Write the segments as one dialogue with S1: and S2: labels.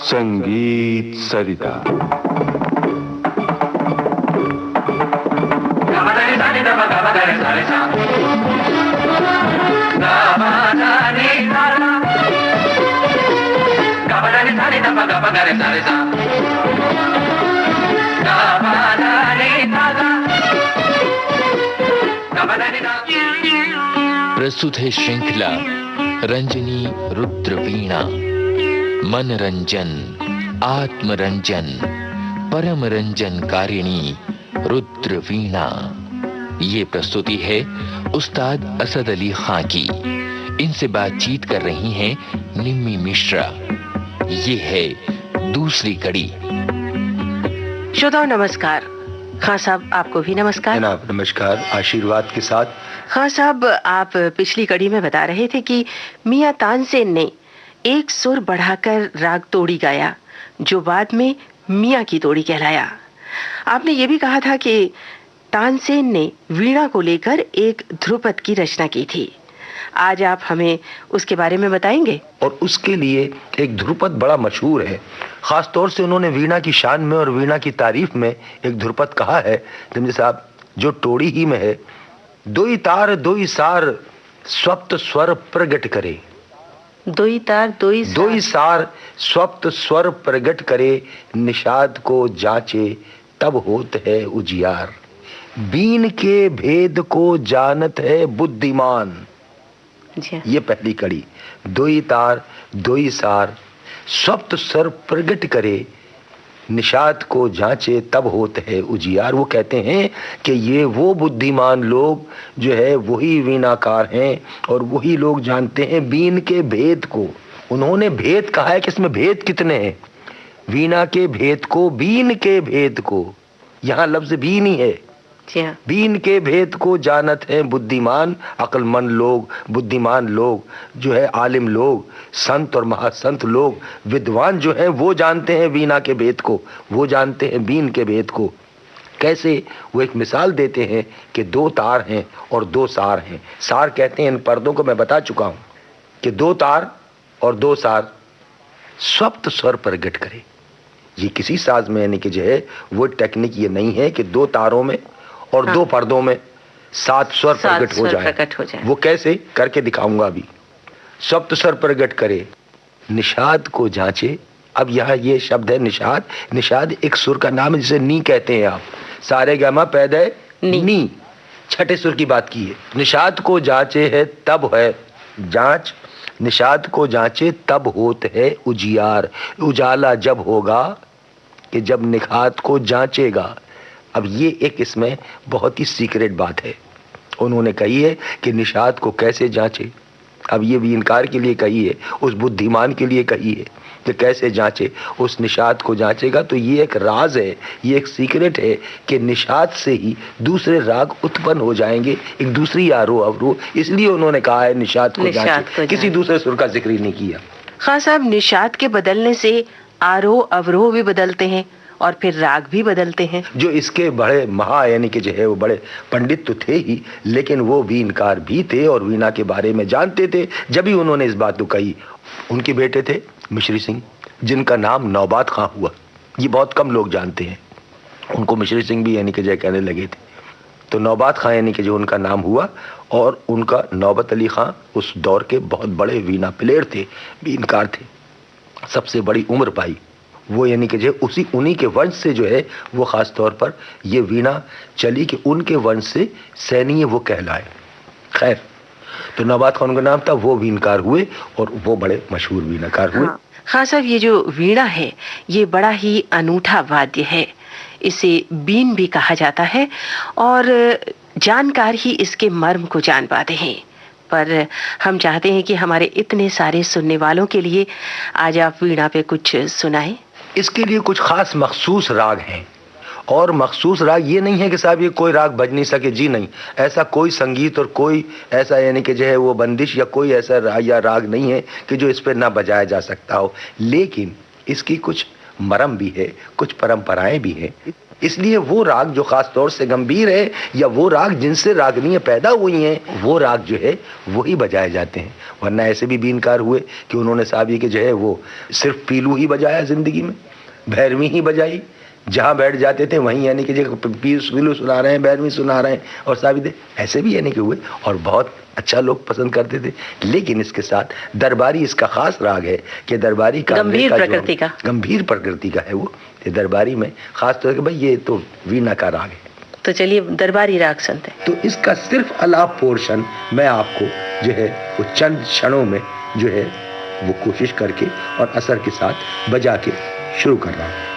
S1: संगीत सरिता।
S2: प्रस्तुत है श्रृंखला रंजनी रुद्र वीणा। मनरंजन, आत्मरंजन, परम रंजन कारिणी रुद्र वीणा। ये प्रस्तुति है उस्ताद असद अली खां की। इनसे बातचीत कर रही हैं निम्मी मिश्रा। ये है दूसरी कड़ी।
S3: श्रोताओं नमस्कार। खां साहब आपको भी नमस्कार।
S4: जनाब नमस्कार, आशीर्वाद के साथ।
S3: खां साहब, आप पिछली कड़ी में बता रहे थे कि मियां तानसेन ने एक सुर बढ़ाकर राग तोड़ी गाया, जो बाद में मियां की तोड़ी कहलाया। आपने ये भी कहा था कि तानसेन ने वीणा को लेकर एक ध्रुपद की रचना की थी। आज आप हमें उसके बारे में बताएंगे।
S4: और उसके लिए एक ध्रुपद बड़ा मशहूर है। खास तौर से उन्होंने वीणा की शान में और वीणा की तारीफ में एक ध्रुपद कहा है, जमजे साहब, जो टोड़ी ही में है। दोई तार दोई सार स्वप्त स्वर प्रगट करे।
S3: दोई तार दोई
S4: सार स्वप्त स्वर प्रगट करे, निषाद को जांचे तब होत है उजियार। बीन के भेद को जानत है बुद्धिमान। ये पहली कड़ी। दोई तार दोई सार स्वप्त स्वर प्रगट करे, निषाद को जांचे तब होते है उजियार। वो कहते हैं कि ये वो बुद्धिमान लोग जो है वही वीणाकार हैं और वही लोग जानते हैं बीन के भेद को। उन्होंने भेद कहा है कि इसमें भेद कितने हैं। वीणा के भेद को, बीन के भेद को, यहाँ लफ्ज बीन ही है। बीन के भेद को जानत हैं बुद्धिमान, अक्लमंद लोग, बुद्धिमान लोग जो है, आलिम लोग, संत और महासंत लोग, विद्वान जो हैं वो जानते हैं वीणा के भेद को, वो जानते हैं बीन के भेद को। कैसे? वो एक मिसाल देते हैं कि दो तार हैं और दो सार हैं। सार कहते हैं इन पर्दों को, मैं बता चुका हूं कि दो तार और दो सार स्वप्त स्वर प्रगट करे। ये किसी साज में यानी कि जो है वो टेक्निक ये नहीं है कि दो तारों में और दो पर्दों में सात स्वर प्रकट हो जाए। वो कैसे करके दिखाऊंगा अभी। स्वप्त स्वर प्रकट करे, निषाद को जांचे। अब यहाँ ये शब्द है निषाद। निषाद एक सुर का नाम है जिसे नी कहते हैं आप। सारे गामा पैदा नी, छठे सुर की बात की है। निषाद को जांचे है तब है जांच, निषाद को जांचे तब होत है उजियार। उजाला जब होगा कि जब निषाद को जांचेगा। अब ये एक इसमें बहुत ही सीक्रेट बात है। उन्होंने कही है कि निषाद को कैसे जांचे। अब ये वीणकार के लिए कही है, उस बुद्धिमान के लिए कही है कि कैसे जांचे। उस निषाद को जांचेगा। तो ये एक राज है, ये एक सीक्रेट है कि निषाद से ही दूसरे राग उत्पन्न हो जाएंगे, एक दूसरी आरोह अवरोह। इसलिए उन्होंने कहा है निषाद को जांचे, किसी दूसरे सुर का जिक्र नहीं किया।
S3: खां साहब, निषाद के बदलने से आरोह अवरोह भी बदलते हैं और फिर राग भी बदलते हैं।
S4: जो इसके बड़े महा यानी कि जो है वो बड़े पंडित तो थे ही, लेकिन वो वीणकार भी थे और वीणा के बारे में जानते थे। जब भी उन्होंने इस बात को कही, उनके बेटे थे मिश्री सिंह, जिनका नाम नौबात खां हुआ। ये बहुत कम लोग जानते हैं। उनको मिश्री सिंह भी यानी कि जो कहने लगे थे। तो नौबात खां यानी कि जो उनका नाम हुआ, और उनका नौबत अली खां उस दौर के बहुत बड़े वीणा प्लेयर थे, वीणकार थे, सबसे बड़ी उम्र पाई वो। यानी कि जो उन्हीं के वंश से जो है वो खास तौर पर ये वीणा चली कि उनके वंश से सैनीय वो कहलाए। खैर, तो नौबात खान का नाम था, वो वीणकार हुए और वो बड़े मशहूर वीणाकार हुए।
S3: हाँ साहब, ये जो वीणा है ये बड़ा ही अनूठा वाद्य है। इसे बीन भी कहा जाता है और जानकार ही इसके मर्म को जान पाते हैं। पर हम चाहते हैं कि हमारे इतने सारे सुनने वालों के लिए आज आप वीणा पे कुछ सुनाएं।
S4: इसके लिए कुछ खास मखसूस राग हैं। और मखसूस राग ये नहीं है कि साहब ये कोई राग बज नहीं सके, जी नहीं। ऐसा कोई संगीत और कोई ऐसा यानी कि जो है वो बंदिश या कोई ऐसा राग नहीं है कि जो इस पर ना बजाया जा सकता हो। लेकिन इसकी कुछ मरम भी है, कुछ परंपराएं भी हैं। इसलिए वो राग जो खास तौर से गंभीर है, या वो राग जिनसे रागनियाँ पैदा हुई हैं, वो राग जो है वही बजाए जाते हैं। वरना ऐसे भी बीनकार हुए कि उन्होंने साहब ये कि जो है वो सिर्फ पीलू ही बजाया जिंदगी में, भैरवी ही बजाई, जहाँ बैठ जाते थे वहीं यानी कि जगह पीलू सुना रहे हैं, भैरवी सुना रहे हैं, और साबित ऐसे भी यानी कि हुए, और बहुत अच्छा लोग पसंद करते थे। लेकिन इसके साथ दरबारी इसका खास राग है कि दरबारी का
S3: गंभीर प्रकृति का,
S4: गंभीर प्रकृति का है वो, दरबारी में खास तौर पर भाई ये तो वीणा का राग है।
S3: तो चलिए दरबारी राग सुनते हैं।
S4: तो इसका सिर्फ अलाप पोर्शन मैं आपको जो है वो चंद क्षणों में जो है वो कोशिश करके और असर के साथ बजा के शुरू कर रहा हूँ।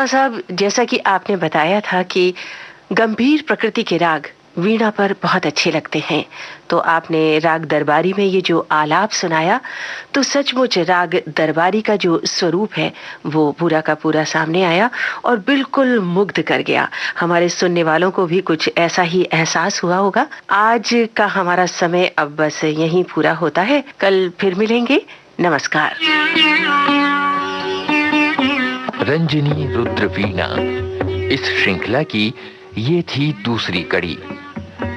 S3: उस्ताद साहब, जैसा कि आपने बताया था कि गंभीर प्रकृति के राग वीणा पर बहुत अच्छे लगते हैं, तो आपने राग दरबारी में ये जो आलाप सुनाया, तो सचमुच राग दरबारी का जो स्वरूप है वो पूरा का पूरा सामने आया और बिल्कुल मुग्ध कर गया। हमारे सुनने वालों को भी कुछ ऐसा ही एहसास हुआ होगा। आज का हमारा समय अब बस यहीं पूरा होता है। कल फिर मिलेंगे। नमस्कार।
S2: रंजनी रुद्र वीणा, इस श्रृंखला की ये थी दूसरी कड़ी।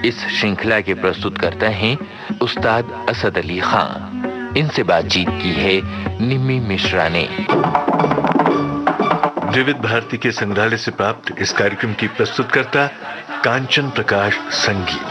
S2: इस श्रृंखला के प्रस्तुत करते हैं उस्ताद असद अली खां। इनसे बातचीत की है निम्मी मिश्रा ने।
S1: विविध भारती के संग्रहालय से प्राप्त इस कार्यक्रम की प्रस्तुतकर्ता कांचन प्रकाश संगीत।